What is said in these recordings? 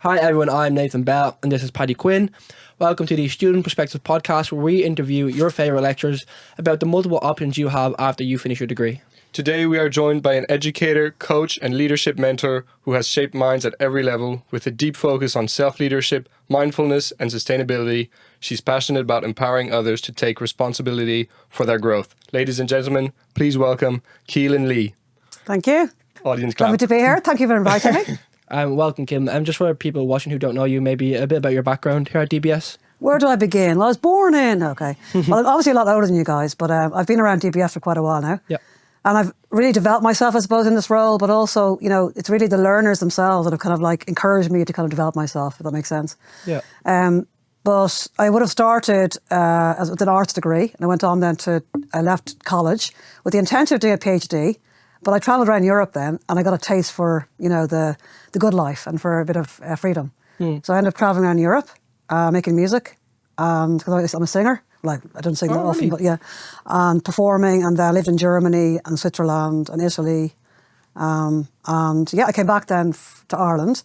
Hi everyone, I'm Nathan Bell and this is Paddy Quinn. Welcome to the Student Perspectives podcast where we interview your favourite lecturers about the multiple options you have after you finish your degree. Today we are joined by an educator, coach and leadership mentor who has shaped minds at every level with a deep focus on self-leadership, mindfulness and sustainability. She's passionate about empowering others to take responsibility for their growth. Ladies and gentlemen, please welcome Keelin Lee. Thank you. Audience clap. Lovely to be here. Thank you for inviting me. Welcome, Kim. Just for people watching who don't know you, maybe a bit about your background here at DBS. Where do I begin? Well, I was born in, well, I'm obviously a lot older than you guys, but I've been around DBS for quite a while now. Yeah. And I've really developed myself, I suppose, in this role, but also, it's really the learners themselves that have kind of like encouraged me to kind of develop myself, if that makes sense. Yeah. But I would have started with an arts degree, and I went on then I left college with the intention of doing a PhD, but I travelled around Europe then, and I got a taste for, the good life and for a bit of freedom. So I ended up travelling around Europe, making music, because I'm a singer. Like, I don't sing that often, really? but yeah. And performing, and I lived in Germany and Switzerland and Italy. I came back then to Ireland,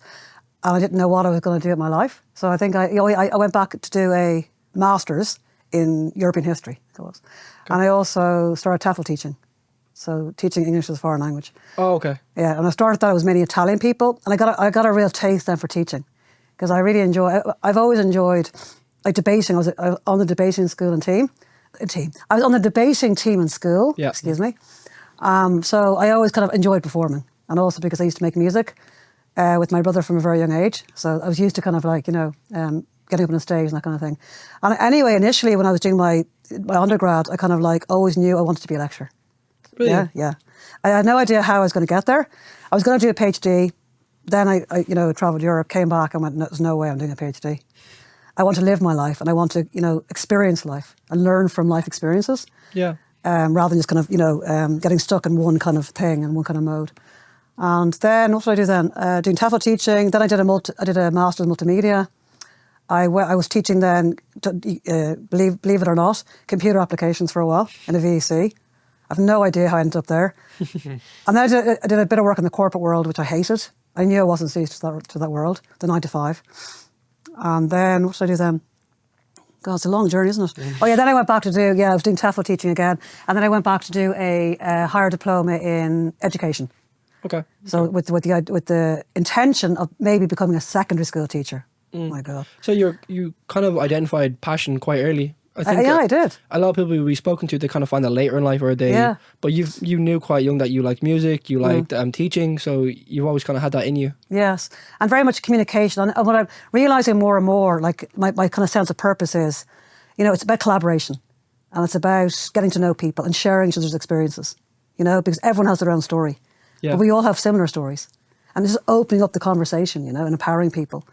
and I didn't know what I was going to do with my life. So I think I went back to do a master's in European history, it was. Okay. And I also started TEFL teaching. So teaching English as a foreign language. Oh, okay. Yeah, and I started that, it was many Italian people, and I got a real taste then for teaching, because I really I've always enjoyed like debating. I was on the debating school and team. I was on the debating team in school. Yeah. Excuse me. So I always kind of enjoyed performing, and also because I used to make music with my brother from a very young age. So I was used to kind of like getting up on a stage and that kind of thing. And anyway, initially when I was doing my undergrad, I kind of like always knew I wanted to be a lecturer. Really? Yeah. I had no idea how I was going to get there. I was going to do a PhD. Then I travelled Europe, came back and went, no, there's no way I'm doing a PhD. I want to live my life, and I want to, experience life and learn from life experiences. Yeah. Rather than just kind of, getting stuck in one kind of thing and one kind of mode. And then what did I do then? Doing TEFL teaching. Then I did a master's in multimedia. I was teaching then, believe it or not, computer applications for a while in a VEC. I've no idea how I ended up there. And then I did a bit of work in the corporate world, which I hated. I knew I wasn't suited to that world, the 9 to 5. And then, what did I do then? God, it's a long journey, isn't it? Oh yeah, then I went back to I was doing TEFL teaching again. And then I went back to do a higher diploma in education. Okay. So with the intention of maybe becoming a secondary school teacher. Oh my God. So you kind of identified passion quite early. I think I did. A lot of people we've spoken to, they kind of find that later in life, or but you knew quite young that you liked music, you liked teaching, so you've always kind of had that in you. Yes, and very much communication. And what I'm realising more and more, like my kind of sense of purpose is, it's about collaboration, and it's about getting to know people and sharing each other's experiences, because everyone has their own story, but we all have similar stories, and just opening up the conversation, and empowering people.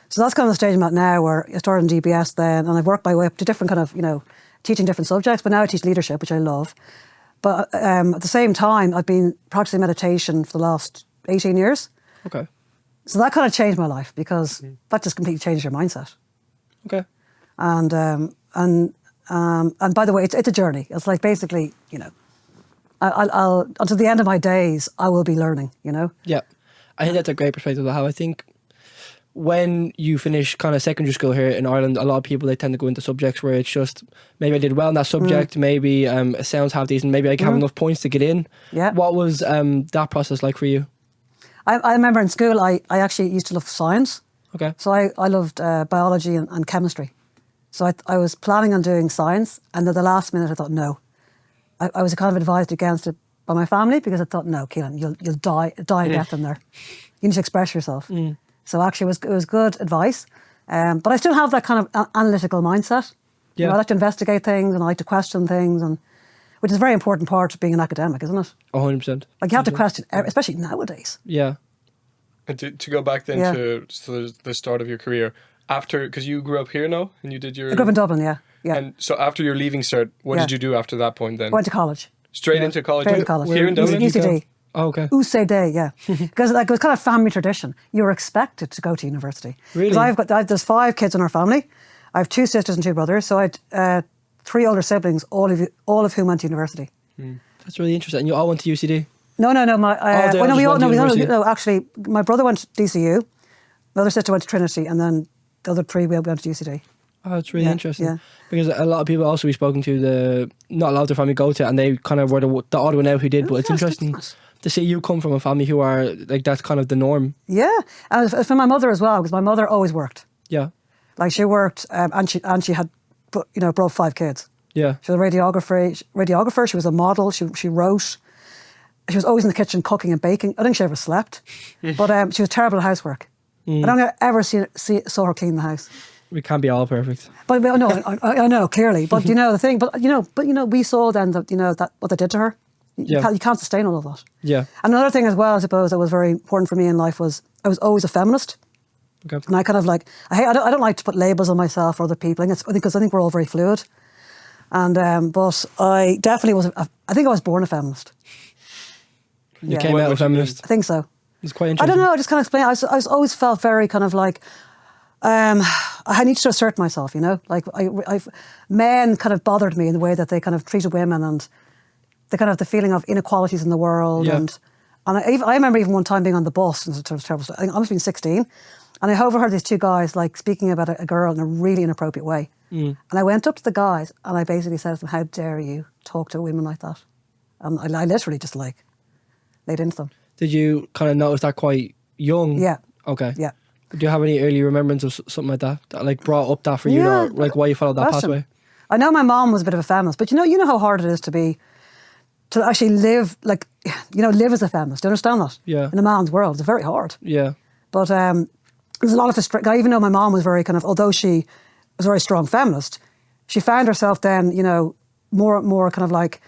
So that's kind of the stage I'm at now, where I started in DBS then, and I've worked my way up to different kind of, teaching different subjects, but now I teach leadership, which I love. But at the same time, I've been practicing meditation for the last 18 years. Okay. So that kind of changed my life, because that just completely changed your mindset. Okay. And by the way, it's a journey. It's like basically, I'll until the end of my days, I will be learning, Yeah. I think that's a great perspective to have. I think when you finish kind of secondary school here in Ireland, a lot of people, they tend to go into subjects where it's just, maybe I did well in that subject, maybe it sounds half decent, maybe I have enough points to get in. Yeah. What was that process like for you? I remember in school, I actually used to love science. Okay. So I loved biology and chemistry. So I was planning on doing science, and at the last minute I thought, no. I was kind of advised against it by my family, because I thought, no, Keelan, you'll die a death in there. You need to express yourself. So actually it was good advice. But I still have that kind of analytical mindset. Yeah. I like to investigate things, and I like to question things, and which is a very important part of being an academic, isn't it? 100%. Like you have to question, especially nowadays. Yeah. And to go back then to the start of your career, after, because you grew up here now, and you did your... I grew up in Dublin, yeah. And so after your leaving cert, what did you do after that point then? I went to college. Straight into college? Straight into college. Here in Dublin? UCD. Oh, okay. UCD, yeah. Because it was kind of family tradition. You were expected to go to university. Really? Because there's 5 kids in our family. I have 2 sisters and 2 brothers. So I had 3 older siblings, all of whom went to university. That's really interesting. And you all went to UCD? No. Actually, My brother went to DCU. My other sister went to Trinity, and then the other three we went to UCD. Oh, it's really interesting. Yeah. Because a lot of people also we've spoken to, not a lot of their family go to it, and they kind of were the odd one out who did. But it's interesting to see you come from a family who are like, that's kind of the norm. Yeah, and for my mother as well, because my mother always worked. Yeah. Like she worked, and she had, brought 5 kids. Yeah. She was a radiographer. She was a model. She wrote. She was always in the kitchen cooking and baking. I don't think she ever slept, but she was terrible at housework. I don't ever saw her clean the house. We can't be all perfect. But no, I know clearly. But you know the thing. But we saw then that that what they did to her. You can't sustain all of that. Yeah. And another thing as well, I suppose, that was very important for me in life was I was always a feminist. Okay. And I kind of like I don't like to put labels on myself or other people. Because I think we're all very fluid. And but I definitely was. I think I was born a feminist. You came out a feminist. I think so. It's quite I interesting. don't know. I just kind of explain. I always felt very kind of like. I needed to assert myself, like men kind of bothered me in the way that they kind of treated women and the kind of the feeling of inequalities in the world. Yeah. And I remember even one time being on the bus and it was terrible. I must have been 16 and I overheard these 2 guys like speaking about a girl in a really inappropriate way. And I went up to the guys and I basically said to them, how dare you talk to women like that? And I literally just like laid into them. Did you kind of notice that quite young? Yeah. Okay. Yeah. Do you have any early remembrance of something like that like brought up that for you, or like why you followed that pathway? I know my mom was a bit of a feminist, but you know how hard it is to actually live live as a feminist. Do you understand that? Yeah. In a man's world, it's very hard. Yeah. But there's a lot of frustration. Even though my mom was very kind of, although she was a very strong feminist, she found herself then, more kind of like,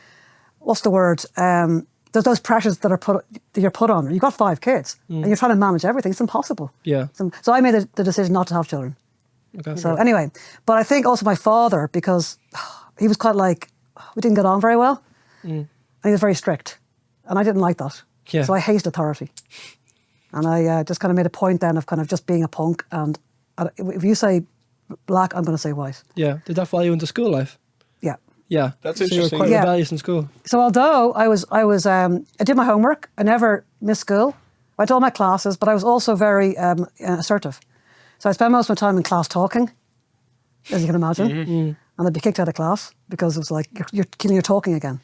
what's the word? There's those pressures that you're put on. You've got 5 kids and you're trying to manage everything. It's impossible. Yeah. So I made the decision not to have children. Okay. So anyway, but I think also my father, because he was quite like, we didn't get on very well. And he was very strict. And I didn't like that. Yeah. So I hated authority. And I just kind of made a point then of kind of just being a punk. And if you say black, I'm going to say white. Yeah. Did that follow you into school life? Yeah. Yeah. That's so you were interesting. quite Yeah. rebellious in school. So although I did my homework, I never missed school. I went to all my classes, but I was also very assertive. So I spent most of my time in class talking, as you can imagine, and I'd be kicked out of class because it was like you're talking again.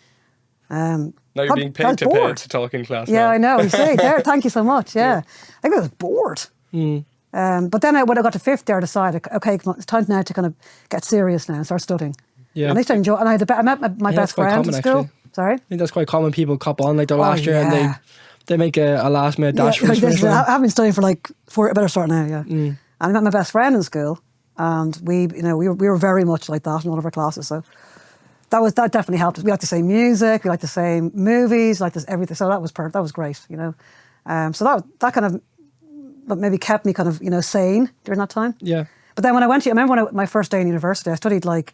Now you're being I was paid to bored. talk in class. Yeah, now. I know. You see, there. Thank you so much. Yeah, I think I was bored. But then when I got to 5th year, I decided, okay, come on, it's time now to kind of get serious now and start studying. Yeah. And I used to enjoy. And I met my best that's quite friend common, in school. actually. Sorry. I think that's quite common. People cop on like their last year and yeah. they make a last minute dash for like the finish this, line. I've been studying for like 4. I better start now. Yeah. And I met my best friend in school, and we were very much like that in all of our classes. So that definitely helped us. We liked the same music, we liked the same movies, like this everything. So that was great. So that kind of maybe kept me kind of sane during that time. Yeah. But then when I remember my first day in university, I studied like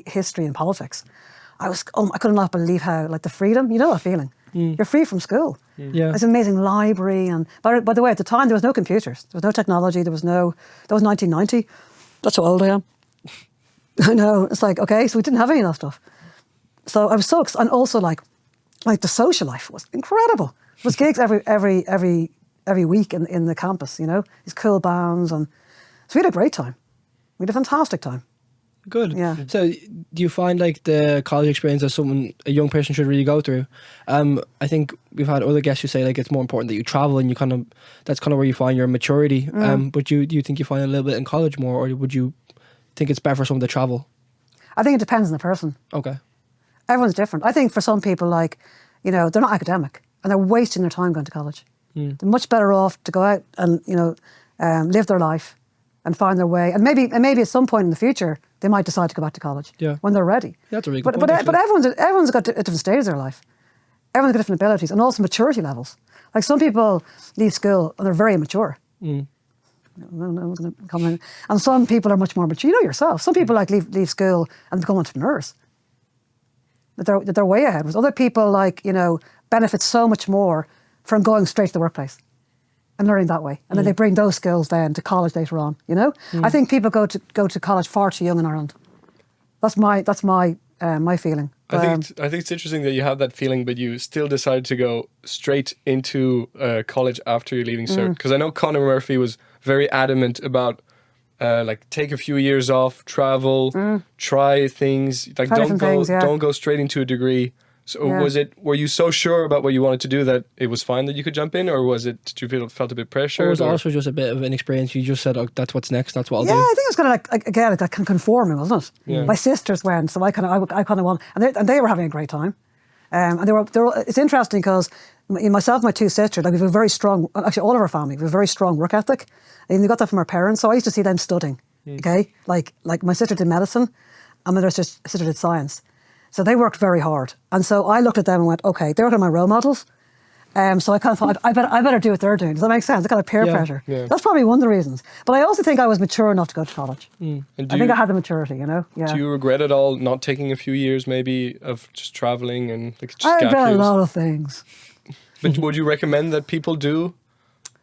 history and politics. I could not believe how like the freedom, that feeling. You're free from school. Yeah. There's an amazing library, and by the way, at the time there was no computers, there was no technology, that was 1990. That's how old I am. I know. It's like, okay, so we didn't have any of that stuff. So I was so excited, and also like the social life was incredible. There was gigs every week in the campus, these cool bands, and so we had a great time. We had a fantastic time. Good. Yeah. So do you find like the college experience as something a young person should really go through? I think we've had other guests who say like it's more important that you travel and that's kind of where you find your maturity. But do you think you find it a little bit in college more, or would you think it's better for someone to travel? I think it depends on the person. Okay. Everyone's different. I think for some people, like, they're not academic and they're wasting their time going to college. They're much better off to go out and, live their life and find their way. And maybe at some point in the future, they might decide to go back to college when they're ready. Yeah, that's a really good point, But actually. everyone's got different stages of their life. Everyone's got different abilities and also maturity levels. Like some people leave school and they're very immature. No one's going to comment. And some people are much more mature. You know yourself. Some people like leave school and become entrepreneurs. That they're way ahead. Whereas other people benefit so much more from going straight to the workplace and learning that way. And then they bring those skills then to college later on. I think people go to college far too young in Ireland. That's my feeling. I think it's interesting that you have that feeling, but you still decided to go straight into college after you're leaving cert. Because I know Conor Murphy was very adamant about like take a few years off, travel, try things, like Try don't different go things, yeah. don't go straight into a degree. So Yeah. were you so sure about what you wanted to do that it was fine that you could jump in, or was it, did you felt a bit pressured? Or was it or- also just a bit of an experience? You just said, "Oh, that's what's next. That's what I'll Yeah, do." I think it was kind of like again, like that kind of conforming, wasn't it? Yeah. My sisters went, so I kind of want, and they were having a great time. And they were. It's interesting because myself, and my two sisters, like we have a very strong. Actually, all of our family, we have a very strong work ethic, and we got that from our parents. So I used to see them studying. Okay, like my sister did medicine, and my other sister did science. So they worked very hard, and so I looked at them and went, okay, they're kind of my role models. So I kind of thought, I better do what they're doing. Does that make sense? The kind of peer Yeah. pressure. Yeah. That's probably one of the reasons. But I also think I was mature enough to go to college. And I think I had the maturity, you know? Yeah. do you regret at all not taking a few years maybe of just traveling and like just I've gap done a years? lot of things. But would you recommend that people do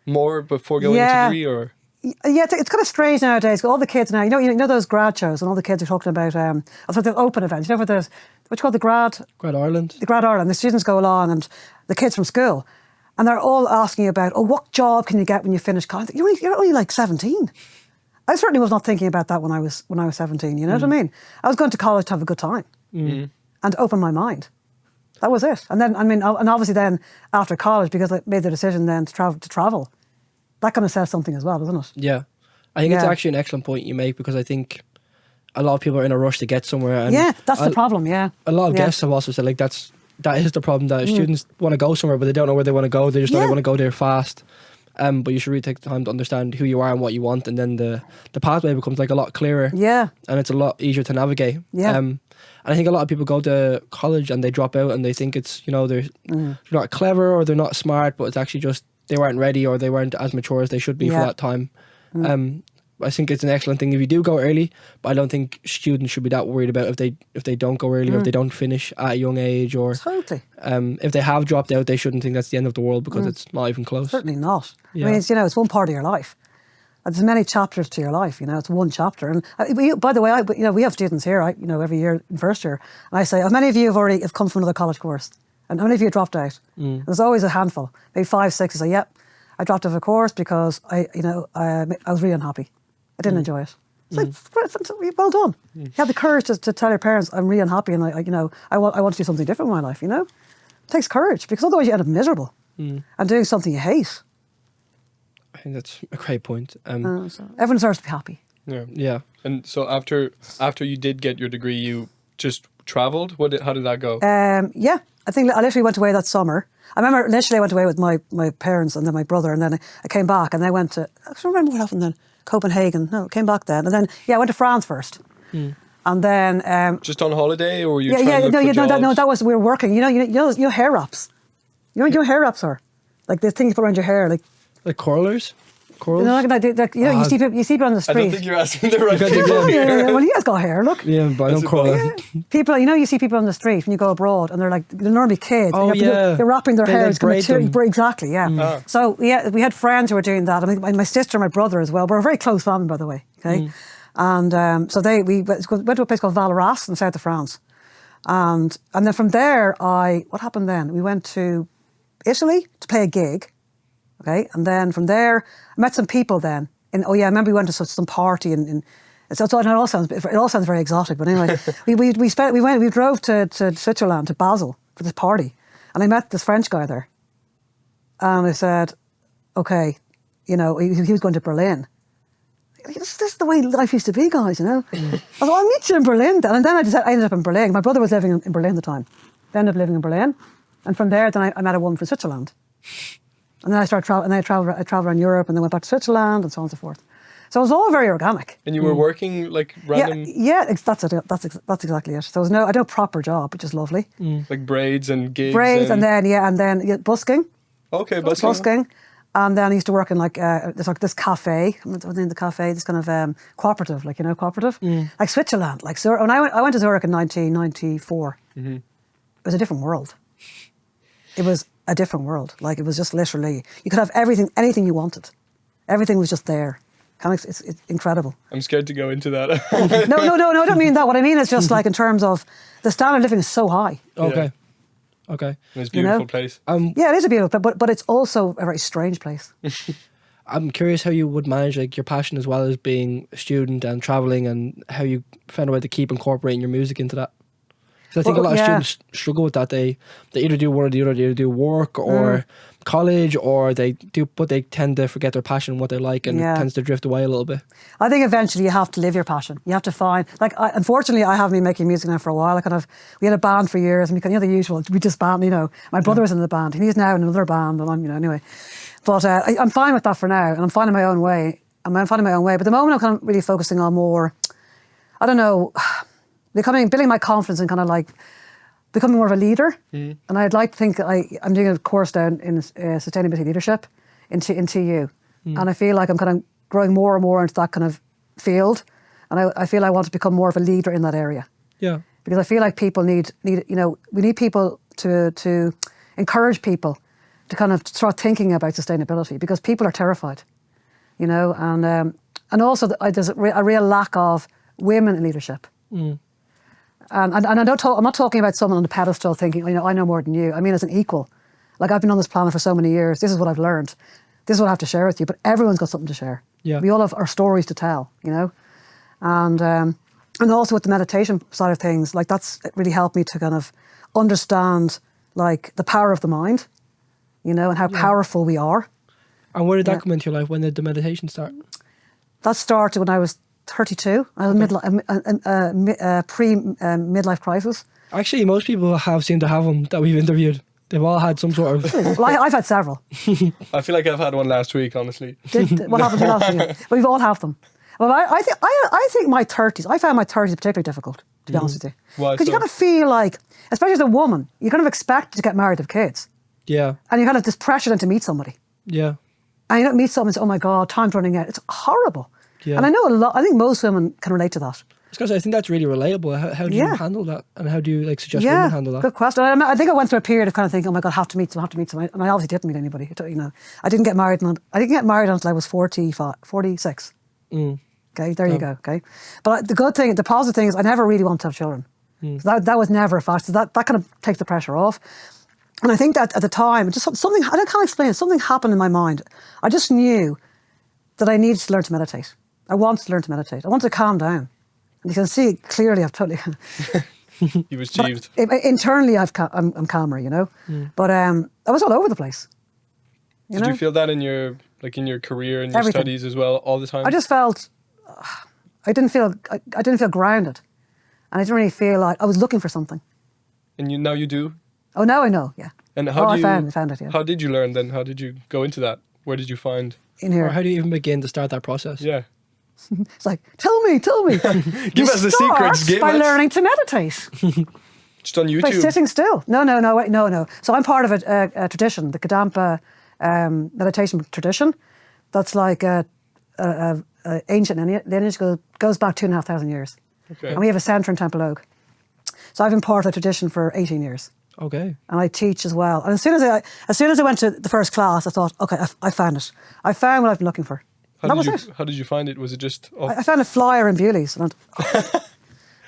more before going Yeah. into degree, or? Yeah, it's kind of strange nowadays. All the kids now, you know those grad shows, and all the kids are talking about the open events. You know, what's called the grad Ireland. Ireland. The students go along, and the kids from school, and they're all asking about, oh, what job can you get when you finish college? You're only like 17. I certainly was not thinking about that when I was 17. You know what I mean? I was going to college to have a good time and open my mind. That was it. And then, and obviously then after college, because I made the decision then to travel, that kind of says something as well, doesn't it? Yeah, I think it's Yeah. actually an excellent point you make, because I think a lot of people are in a rush to get somewhere. And Yeah, that's the problem. Yeah, A lot of Yeah. guests have also said like that is the problem, that students want to go somewhere but they don't know where they want to go. They just know they Yeah. want to go there fast. But you should really take the time to understand who you are and what you want, and then the pathway becomes like a lot clearer. Yeah, And it's a lot easier to navigate. Yeah. And I think a lot of people go to college and they drop out and they think it's, they're not clever or they're not smart, but it's actually just they weren't ready or they weren't as mature as they should be for Yeah. that time. I think it's an excellent thing if you do go early, but I don't think students should be that worried about if they don't go early or if they don't finish at a young age, or totally. if they have dropped out, they shouldn't think that's the end of the world, because it's not even close. Certainly not. Yeah. I mean, it's one part of your life. There's many chapters to your life, it's one chapter. And by the way, we have students here, every year in first year, and I say, how many of you have come from another college course? And how many of you dropped out? There's always a handful, maybe 5, 6, who say, yep, I dropped out of a course because I was really unhappy. I didn't enjoy it. It's like, well done. You had the courage to tell your parents, I'm really unhappy and I want to do something different in my life, It takes courage, because otherwise you end up miserable and doing something you hate. I think that's a great point. So everyone deserves to be happy. Yeah. Yeah. And so after you did get your degree, you just traveled? How did that go? Yeah, I think I literally went away that summer. I remember initially I went away with my parents and then my brother, and then I came back and I went to, I don't remember what happened then, Copenhagen. No, came back then. And then, I went to France first. And then... Just on holiday, or were you trying to look for jobs? that was, we were working. You know hair wraps. You know what hair wraps are? Like the things you put around your hair, like... Like corals? Corals? You see people on the I street. don't think you're asking the right Yeah. people here. Yeah, well, you guys got hair, look. Yeah, but I don't That's crawl. about People, you see people on the street when you go abroad, and they're normally kids. Oh, yeah. They're wrapping their They hair. It's gonna braid them. exactly, yeah. So we had friends who were doing that. I mean, my sister and my brother as well. We're a very close family, by the way. Okay, and so we went to a place called Valras in the south of France, and then from there, what happened then? We went to Italy to play a gig. Okay, and then from there, I met some people then. I remember we went to some party and so it all sounds very exotic. But anyway, we drove to Switzerland, to Basel, for this party, and I met this French guy there. And I said, okay, he was going to Berlin. This is the way life used to be, guys. I said, I'll meet you in Berlin then. And then I ended up in Berlin. My brother was living in Berlin at the time. I ended up living in Berlin, and from there, then I met a woman from Switzerland. And then I started traveling, and I traveled around Europe, and then went back to Switzerland, and so on and so forth. So it was all very organic. And you were working like random, That's it. That's exactly it. So I had no proper job, which is lovely. like braids and gigs. Braids, and then busking. Okay, busking. Busking. And then I used to work in there's like this cafe. What's the name of the cafe? This kind of cooperative, cooperative, like Switzerland. Like when I went to Zurich in 1994, it was a different world. It was a different world. Like, it was just literally, you could have anything you wanted. Everything was just there. It's incredible. I'm scared to go into that. No, I don't mean that. What I mean is just like in terms of the standard of living is so high. Okay. Okay. It's a beautiful place. Yeah, it is a beautiful place, but it's also a very strange place. I'm curious how you would manage like your passion as well as being a student and traveling, and how you found a way to keep incorporating your music into that. Because I think a lot of students struggle with that. They either do one or the other. They either do work or college, or they do, but they tend to forget their passion and what they like, and it tends to drift away a little bit. I think eventually you have to live your passion. You have to find, like, unfortunately, I haven't been making music now for a while. We had a band for years, and the usual, we just band, my brother was in the band, and he's now in another band, and I'm, anyway. But I'm fine with that for now, and I'm finding my own way. But the moment I'm kind of really focusing on more, I don't know, building my confidence and kind of like becoming more of a leader. And I'd like to think I'm doing a course down in sustainability leadership in TU. And I feel like I'm kind of growing more and more into that kind of field. And I feel I want to become more of a leader in that area. Yeah. Because I feel like people need we need people to encourage people to kind of start thinking about sustainability, because people are terrified, and also there's a real lack of women in leadership. And I'm not talking about someone on the pedestal thinking, I know more than you. I mean, as an equal. Like, I've been on this planet for so many years. This is what I've learned. This is what I have to share with you. But everyone's got something to share. Yeah. We all have our stories to tell, And also with the meditation side of things, like, that's really helped me to kind of understand, like, the power of the mind, and how powerful we are. And where did that come into your life? When did the meditation start? That started when I was 32. I had a pre-midlife crisis. Actually, most people seem to have them that we've interviewed. They've all had some sort of... Well, I've had several. I feel like I've had one last week, honestly. What happened to you last week? Well, we've all have them. Well, I think my 30s, I found my 30s particularly difficult, to be honest with you. Why? Because you kind of feel like, especially as a woman, you kind of expect to get married, have kids. Yeah. And you kind of this pressure then to meet somebody. Yeah. And you don't meet someone and say, oh my God, time's running out. It's horrible. Yeah. And I think most women can relate to that. Because I think that's really relatable. How do you handle that? And how do you suggest women handle that? Good question. I think I went through a period of kind of thinking, oh my God, I have to meet someone. And I obviously didn't meet anybody. I didn't get married. I didn't get married until I was 46. Okay, there you go. Okay. But the positive thing is I never really wanted to have children. So that was never a fact. So that kind of takes the pressure off. And I think that at the time, just something, I can't explain it, something happened in my mind. I just knew that I needed to learn to meditate. I wanted to learn to meditate. I wanted to calm down. And you can see clearly I've totally... You've achieved. Internally, I'm calmer, But I was all over the place. Did you feel that in your career and your studies as well, all the time? I just felt... I didn't feel grounded. And I didn't really feel like... I was looking for something. And now you do? Oh, now I know, yeah. And I found it, yeah. How did you learn then? How did you go into that? Where did you find... In here. Or how do you even begin to start that process? Yeah. It's like, tell me. Give us the secrets. By learning to meditate. Just on YouTube. By sitting still. No. So I'm part of a tradition, the Kadampa meditation tradition. That's like ancient lineage, goes back 2,500 years. Okay. And we have a centre in Temple Oak. So I've been part of the tradition for 18 years. Okay. And I teach as well. And as soon as I went to the first class, I thought, okay, I found it. I found what I've been looking for. How did you find it? Was it just... I found a flyer in Bewley's.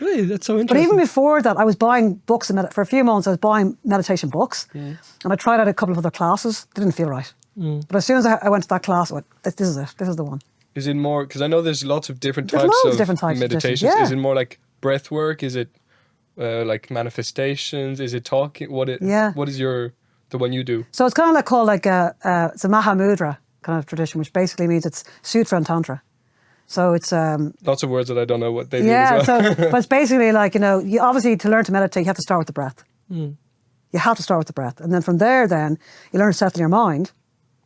Really? That's so interesting. But even before that, I was buying books. For a few months, I was buying meditation books. And I tried out a couple of other classes. They didn't feel right. But as soon as I went to that class, I went, this is it. This is the one. Is it more... Because I know there's lots of different types of meditations. Yeah. Is it more like breath work? Is it like manifestations? Is it talking? What is the one you do? So it's kind of like called it's a Mahamudra kind of tradition, which basically means it's Sutra and Tantra. So it's lots of words that I don't know what they mean as well. But it's basically like, you obviously, to learn to meditate, you have to start with the breath. You have to start with the breath. And then from there, then you learn to settle your mind.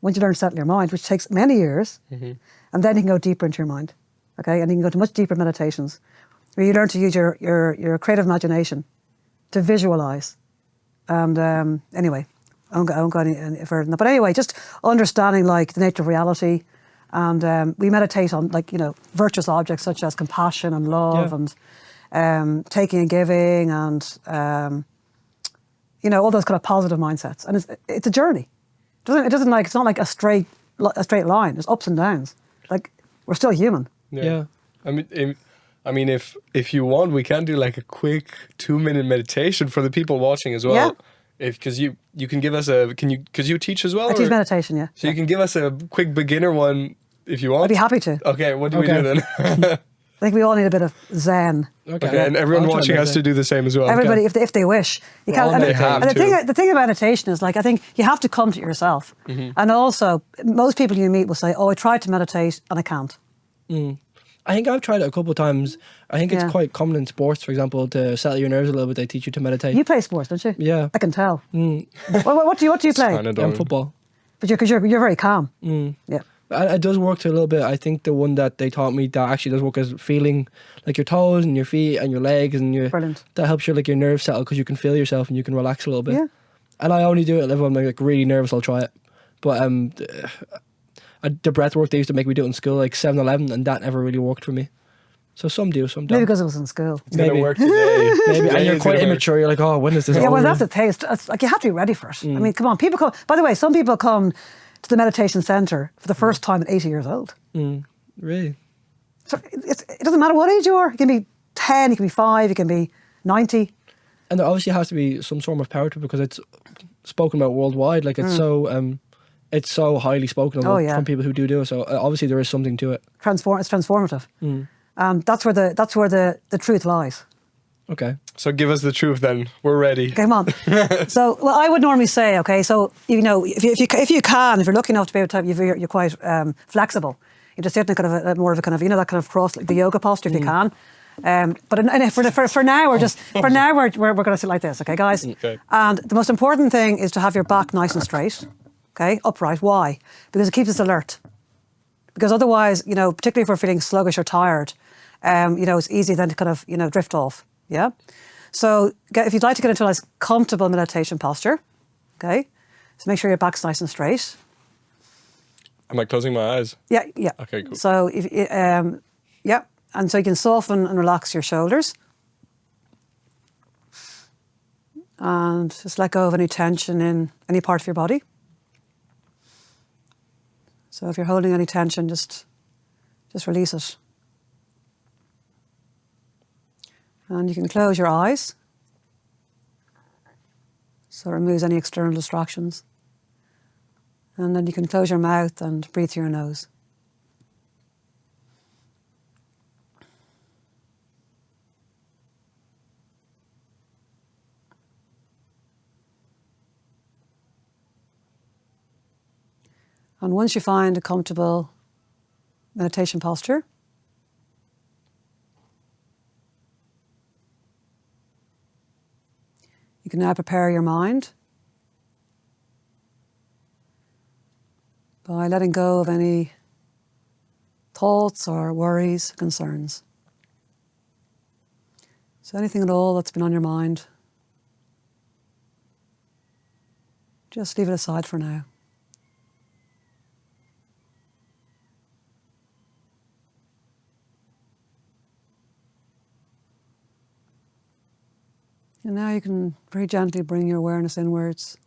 Once you learn to settle your mind, which takes many years, and then you can go deeper into your mind. Okay, and you can go to much deeper meditations where you learn to use your creative imagination to visualize. And anyway, I won't go any further than that. But anyway, just understanding like the nature of reality. And we meditate on virtuous objects such as compassion and love and taking and giving and all those kind of positive mindsets. And it's a journey. It's not like a straight line. There's ups and downs. Like, we're still human. Yeah. I mean, if you want, we can do like a quick 2-minute meditation for the people watching as well. because you can give us a because you teach as well. I teach or- meditation, yeah. So you can give us a quick beginner one if you want. I'd be happy to. Okay, what do we Okay. do then? I think we all need a bit of zen. Okay, and everyone I'll try watching has meditate. to do the same as well. Everybody, if they wish, you Well, can. they have and to. the thing about meditation is, like, I think you have to come to it yourself. And also, most people you meet will say, "Oh, I tried to meditate and I can't." I think I've tried it a couple of times. I think it's Yeah. quite common in sports, for example, to settle your nerves a little bit. They teach you to meditate. You play sports, don't you? Yeah. I can tell. What do you play? Kinda And done. football. But you're very calm. Yeah. And it does work to a little bit. I think the one that they taught me that actually does work is feeling like your toes and your feet and your legs and your Brilliant. that helps your your nerves settle because you can feel yourself and you can relax a little bit. Yeah. And I only do it if I'm like really nervous. I'll try it. But the breath work they used to make me do it in school, like 7-Eleven, and that never really worked for me. So some do, some Maybe don't. because it was in school. It's gonna Maybe. work today. Maybe, and Today you're it's quite gonna work. immature. You're like, oh, when is this Yeah, over? well, that's the thing. It's like you have to be ready for it. I mean, come on. People come. By the way, some people come to the meditation center for the first time at 80 years old. Really? So it doesn't matter what age you are. You can be 10, you can be 5, you can be 90. And there obviously has to be some sort of power to it because it's spoken about worldwide. Like it's so highly spoken about Oh, yeah. from people who do it. So obviously there is something to it. It's transformative. That's where the truth lies. Okay. So give us the truth then. We're ready. Come on. So, well, I would normally say, okay, so if you can, if you're lucky enough to be able to, you're quite flexible. You just sit in a kind of a more of a kind of that kind of cross, like the yoga posture if you can. But for now, we're going to sit like this, okay, guys? Okay. And the most important thing is to have your back nice and straight, okay, upright. Why? Because it keeps us alert. Because otherwise, particularly if we're feeling sluggish or tired, it's easy then to kind of, drift off. Yeah. So if you'd like to get into a nice comfortable meditation posture, okay, so make sure your back's nice and straight. Am I closing my eyes? Yeah. Okay, cool. So and so you can soften and relax your shoulders, and just let go of any tension in any part of your body. So if you're holding any tension, just release it. And you can close your eyes, so it removes any external distractions. And then you can close your mouth and breathe through your nose. And once you find a comfortable meditation posture, you can now prepare your mind by letting go of any thoughts or worries, concerns. So anything at all that's been on your mind, just leave it aside for now. And now you can very gently bring your awareness inwards.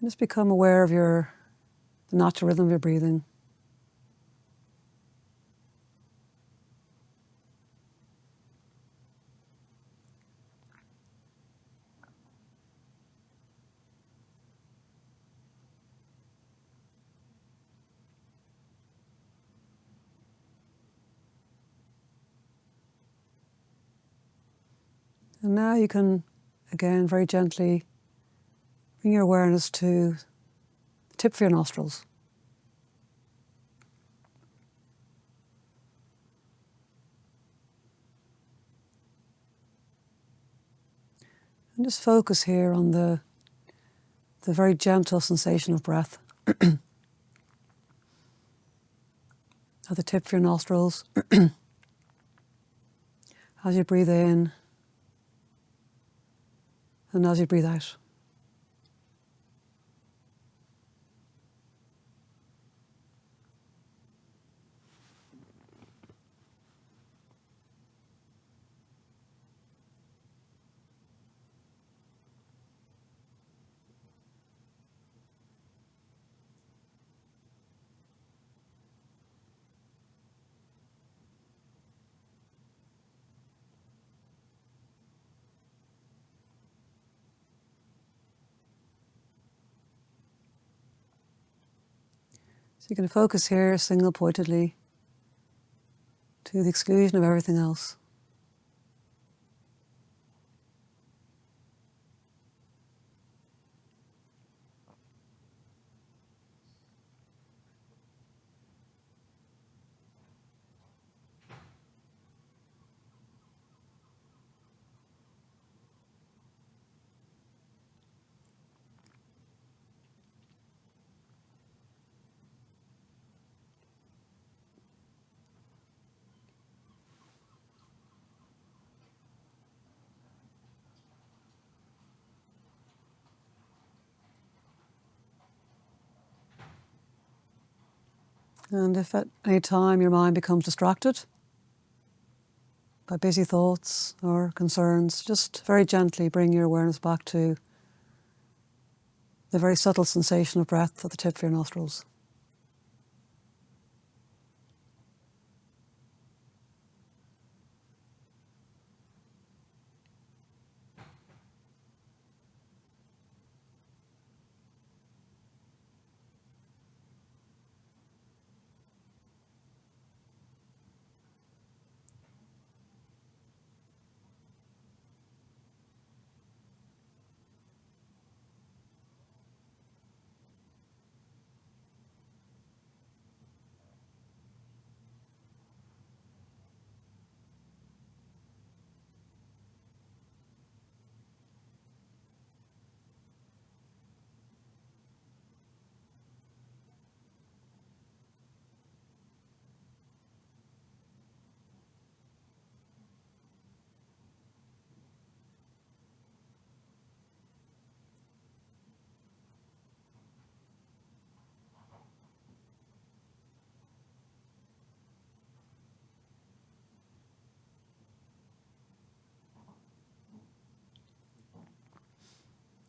And just become aware of the natural rhythm of your breathing. And now you can, again, very gently bring your awareness to the tip of your nostrils. And just focus here on the very gentle sensation of breath at the tip of your nostrils as you breathe in and as you breathe out. So you can focus here single-pointedly to the exclusion of everything else. And if at any time your mind becomes distracted by busy thoughts or concerns, just very gently bring your awareness back to the very subtle sensation of breath at the tip of your nostrils.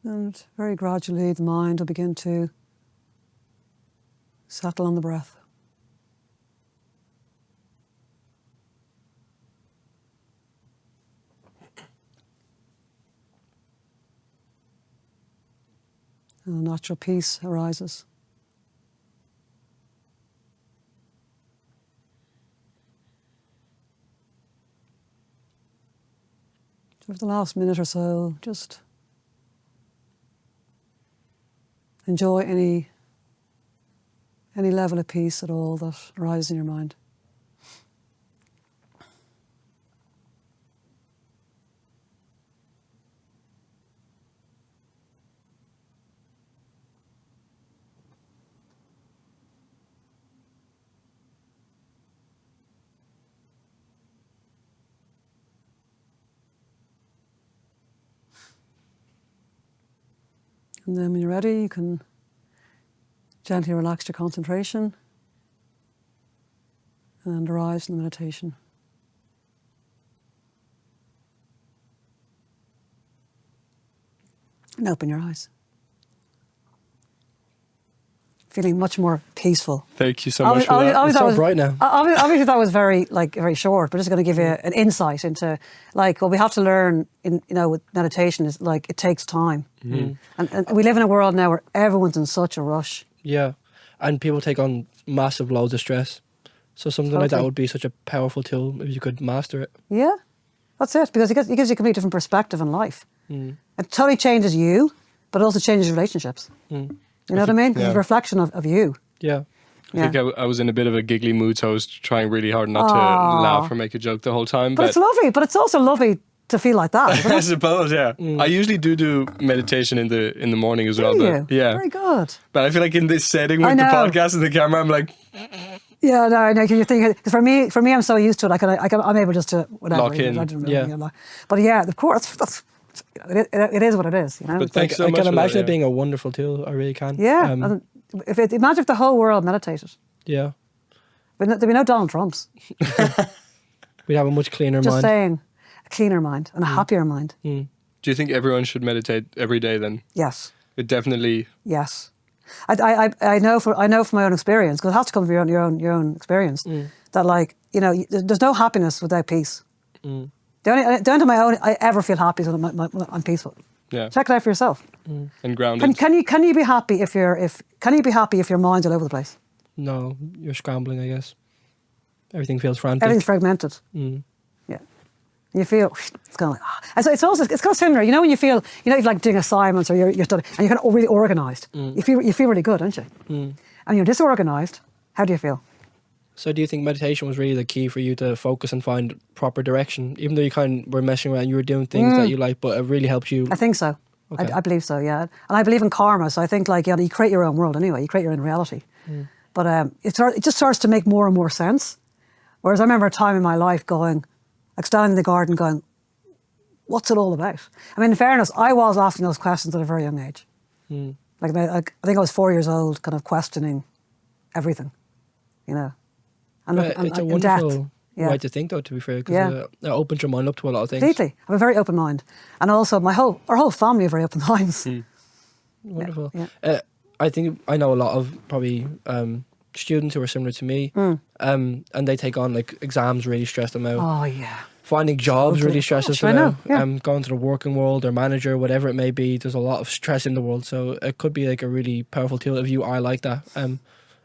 And very gradually the mind will begin to settle on the breath. And a natural peace arises. So for the last minute or so, just enjoy any level of peace at all that arises in your mind. And then when you're ready, you can gently relax your concentration and arise in the meditation. And open your eyes. Feeling much more peaceful. Thank you so much for that. It's so bright now. Obviously, that was very short, but just going to give you an insight into what we have to learn with meditation is it takes time, and we live in a world now where everyone's in such a rush. Yeah, and people take on massive loads of stress. So something like that would be such a powerful tool if you could master it. Yeah, that's it, because it gives you a completely different perspective in life. It totally changes you, but it also changes relationships. You know what I mean? Yeah. It's a reflection of you. Yeah. I think I was in a bit of a giggly mood, so I was trying really hard not to laugh or make a joke the whole time. But it's lovely. But it's also lovely to feel like that. Isn't I it? suppose, yeah. I usually do meditation in the morning as well. Do But you? yeah, Very good. but I feel like in this setting I with the know. podcast and the camera, I'm like, Yeah, no, you're thinking, because for me, I'm so used to it. I'm able just to whatever. Lock in. I don't know, Yeah. But yeah, of course, it is what it is. You know. But thanks so I much can for imagine that, it being a wonderful tool. I really can. Yeah. And imagine if the whole world meditated. Yeah. There'd be no Donald Trumps. We'd have a much cleaner Just mind. saying, a cleaner mind and a happier mind. Do you think everyone should meditate every day then? Yes. It definitely. Yes. I know from my own experience, because it has to come from your own experience, that there's no happiness without peace. Down to my own, I ever feel happy when I'm peaceful. Yeah. Check it out for yourself. And grounded. Can you be happy if your mind's all over the place? No, you're scrambling, I guess. Everything feels frantic. Everything's fragmented. Mm. Yeah. You feel, it's kind of like, and so it's kind of similar, you know, when you feel, you know, you're like doing assignments or you're studying and you're kind of really organised. You feel really good, don't you? And you're disorganised, how do you feel? So do you think meditation was really the key for you to focus and find proper direction? Even though you kind of were messing around, you were doing things that you like, but it really helped you? I think so. Okay. I believe so, yeah. And I believe in karma, so I think like, you create your own world anyway, you create your own reality. But it just starts to make more and more sense. Whereas I remember a time in my life going, like standing in the garden going, what's it all about? I mean, in fairness, I was asking those questions at a very young age. Like I think I was 4 years old, kind of questioning everything, you know. And it's a wonderful way to think, though, to be fair, because it opens your mind up to a lot of things. Completely. I have a very open mind. And also our whole family have very open minds. Wonderful. Yeah. I think I know a lot of probably students who are similar to me, and they take on like exams really stress them out. Oh, yeah. Finding jobs really stresses them out. Yeah. Going to the working world or manager, whatever it may be, there's a lot of stress in the world. So it could be like a really powerful tool if you are like that.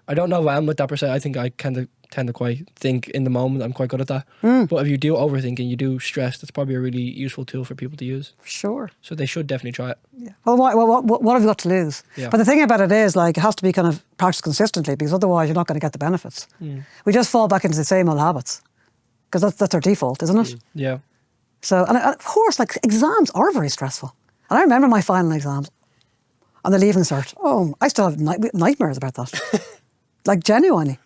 I don't know if I'm with that per se. I think I tend to quite think in the moment. I'm quite good at that. But if you do overthink and you do stress, that's probably a really useful tool for people to use. Sure. So they should definitely try it. Yeah. Well, what have you got to lose? Yeah. But the thing about it is, like, it has to be kind of practiced consistently because otherwise you're not going to get the benefits. We just fall back into the same old habits because that's our default, isn't it? Yeah. So, and of course, like, exams are very stressful. And I remember my final exams and the leaving cert. Oh, I still have nightmares about that. Like, genuinely.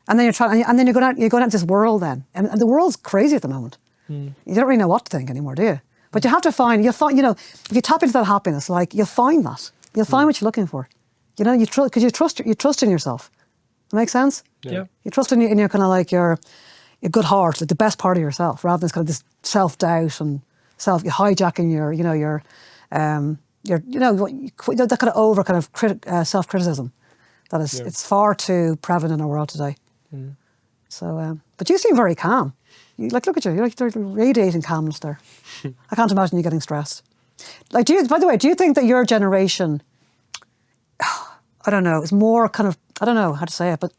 And then you're going out into this world then. And the world's crazy at the moment. You don't really know what to think anymore, do you? But you have to find, you know, if you tap into that happiness, like, you'll find that. You'll find what you're looking for. You know, because you trust in yourself. That makes sense? Yeah. You trust in your kind of like your good heart, like the best part of yourself, rather than kind of this self-doubt and hijacking that kind of over kind of self-criticism. That is, it's far too prevalent in our world today. So, but you seem very calm. Look at you. You're like radiating calmness there. I can't imagine you getting stressed. Like, by the way, do you think that your generation, I don't know, is more kind of, I don't know how to say it, but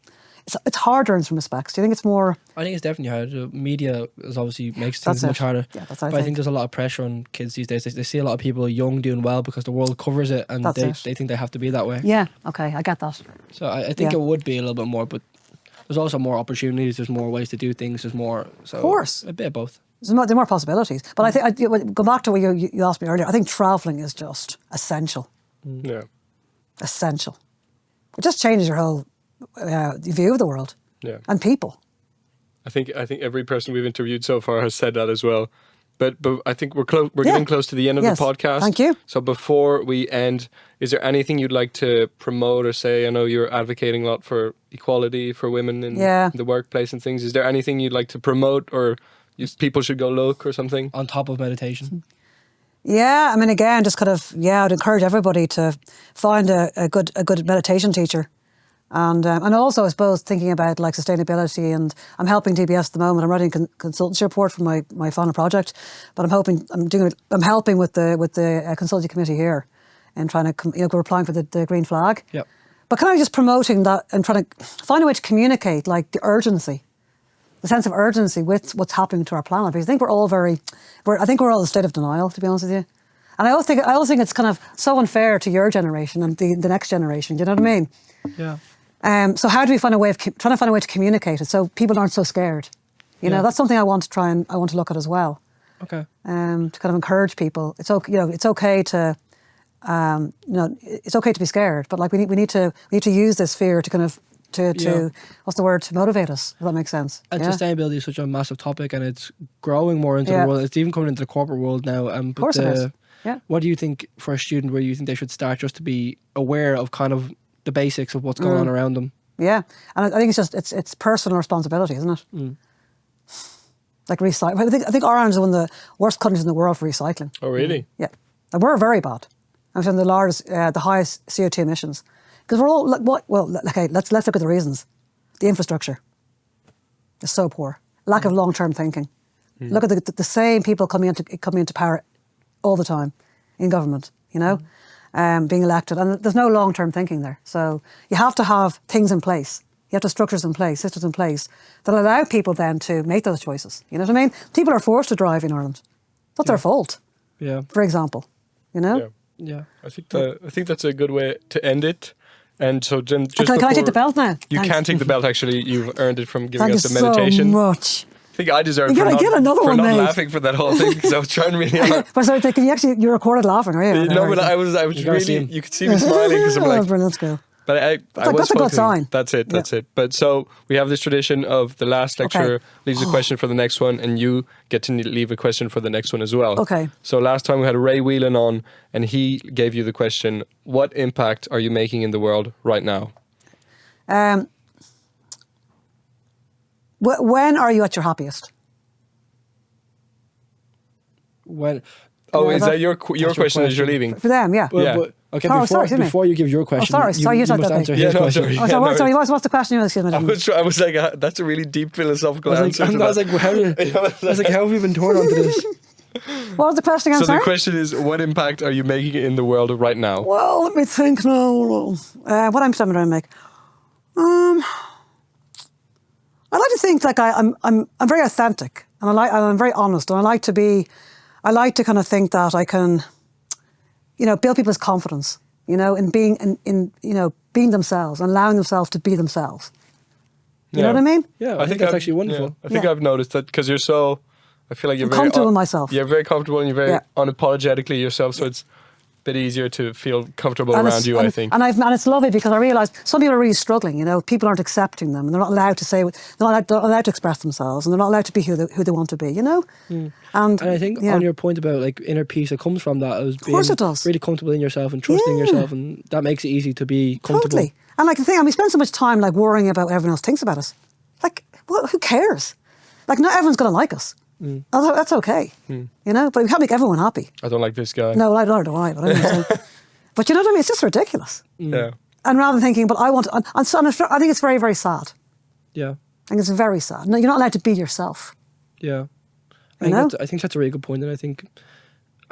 it's harder in some respects. Do you think it's more? I think it's definitely harder. The media is obviously makes things much harder. Yeah, that's but I think there's a lot of pressure on kids these days. They see a lot of people young doing well because the world covers it, and they think they have to be that way. Yeah, okay, I get that. So I think it would be a little bit more, but there's also more opportunities. There's more ways to do things. There's more. So of course, a bit of both. There are more possibilities. But I think go back to what you asked me earlier. I think traveling is just essential. Yeah. Essential. It just changes your whole view of the world. Yeah. And people. I think every person we've interviewed so far has said that as well. But I think we're getting close to the end of the podcast. Thank you. So before we end, is there anything you'd like to promote or say? I know you're advocating a lot for equality for women in the workplace and things. Is there anything you'd like to promote or people should go look or something? On top of meditation? Yeah, I mean, again, just kind of, I'd encourage everybody to find a good meditation teacher. And also, I suppose, thinking about like sustainability, and I'm helping DBS at the moment. I'm writing a consultancy report for my final project, but I'm helping with the consultancy committee here, and trying to we're applying for the green flag. Yep. But kind of just promoting that and trying to find a way to communicate like the urgency, the sense of urgency with what's happening to our planet. Because I think we're all in a state of denial, to be honest with you. And I also think it's kind of so unfair to your generation and the next generation. Do you know what I mean? Yeah. So how do we find a way of trying to find a way to communicate it so people aren't so scared? You know, that's something I want to look at as well. Okay. To kind of encourage people. It's okay. It's okay to, it's okay to be scared, but like we need to use this fear to kind of to what's the word, to motivate us. If that makes sense. And sustainability is such a massive topic, and it's growing more into the world. It's even coming into the corporate world now. Of course it is. Yeah. What do you think for a student? Where you think they should start just to be aware of kind of the basics of what's going on around them? Yeah, and I think it's personal responsibility, isn't it? Like recycling. I think Ireland is one of the worst countries in the world for recycling. Oh, really? Yeah, and we're very bad. I'm saying the highest CO2 emissions because we're all like what? Well, okay, let's look at the reasons. The infrastructure is so poor. Lack of long-term thinking. Look at the same people coming into power all the time in government. You know. Being elected, and there's no long-term thinking there. So you have to have things in place You have to have structures in place, systems in place that allow people then to make those choices. You know what I mean? People are forced to drive in Ireland. It's not their fault. Yeah. For example, you know. Yeah. Yeah. I think that's a good way to end it. And so then just Can I take the before- belt now? You Thanks. can take the belt. Actually, you've earned it from giving Thank you us the meditation. so much. I think I deserve You for gotta not, get another for one, not mate. laughing for that whole thing because I was trying really hard. But sorry, you recorded laughing, are you? No, but I was gotta see really. him. You could see me smiling because I'm Oh, like. brilliant, let's go. But I was that's a good focusing. sign. That's it. That's it. But so we have this tradition of the last lecturer leaves a question for the next one, and you get to leave a question for the next one as well. Okay. So last time we had Ray Whelan on, and he gave you the question: what impact are you making in the world right now? When are you at your happiest? When? Oh, Yeah, is that your your question as you're question. leaving? For them, yeah. Well, Yeah. but, okay, Oh, sorry, excuse me. before you give your question, sorry, you you said must that, answer mate. Yeah, his no, question. sorry. Oh, Yeah, no, sorry, what's the question? Excuse me. I was like, that's a really deep philosophical answer. I was like, how have we been torn onto this? What was the question again, So sorry? the question is, what impact are you making in the world right now? Well, let me think now. What I'm trying to make. I like to think like I'm very authentic, and I'm very honest, and I like to kind of think that I can, build people's confidence, in being themselves and allowing themselves to be themselves. You know what I mean? Yeah, I think that's actually wonderful. Yeah, I think Yeah. I've noticed that because you're so. I feel like you're I'm very comfortable with myself. You're very comfortable and you're very Yeah. unapologetically yourself, so it's a bit easier to feel comfortable And around you. I think. and it's lovely because I realise some people are really struggling. People aren't accepting them, and they're not allowed to say, they're not allowed to express themselves, and they're not allowed to be who they want to be. And I think on your point about like inner peace, it comes from that. Of course being it does. really comfortable in yourself and trusting Yeah. yourself, and that makes it easy to be comfortable. Totally. And like the thing, we spend so much time like worrying about what everyone else thinks about us. Like, well, who cares? Like, not everyone's going to like us. That's okay. But we can't make everyone happy. I don't like this guy. No, I don't. But I mean, but you know what I mean? It's just ridiculous. Yeah. And rather than thinking, but I want to, and so I think it's very, very sad. Yeah, I think it's very sad. No, you're not allowed to be yourself. yeah. know? I think that's a really good point, and I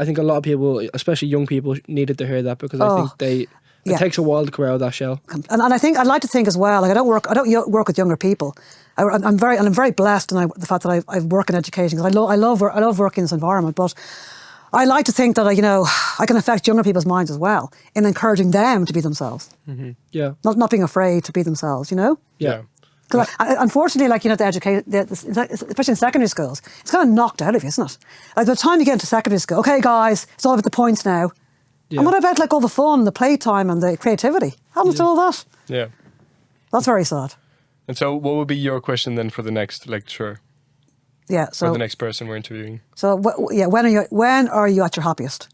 think a lot of people, especially young people, needed to hear that because I think it takes a while to come out of that shell. And I think I'd like to think as well. Like I don't work with younger people. I'm very blessed in the fact that I work in education because I love working in this environment. But I like to think that I can affect younger people's minds as well in encouraging them to be themselves. Mm-hmm. Yeah, Not being afraid to be themselves. Yeah. Because unfortunately, the education, especially in secondary schools, it's kind of knocked out of you, isn't it? Like by the time you get into secondary school, okay, guys, it's all about the points now. Yeah. And what about like all the fun, the playtime, and the creativity? What happens to all that? Yeah. That's very sad. And so, what would be your question then for the next lecturer, Yeah. or So the next person we're interviewing? when are you at your happiest?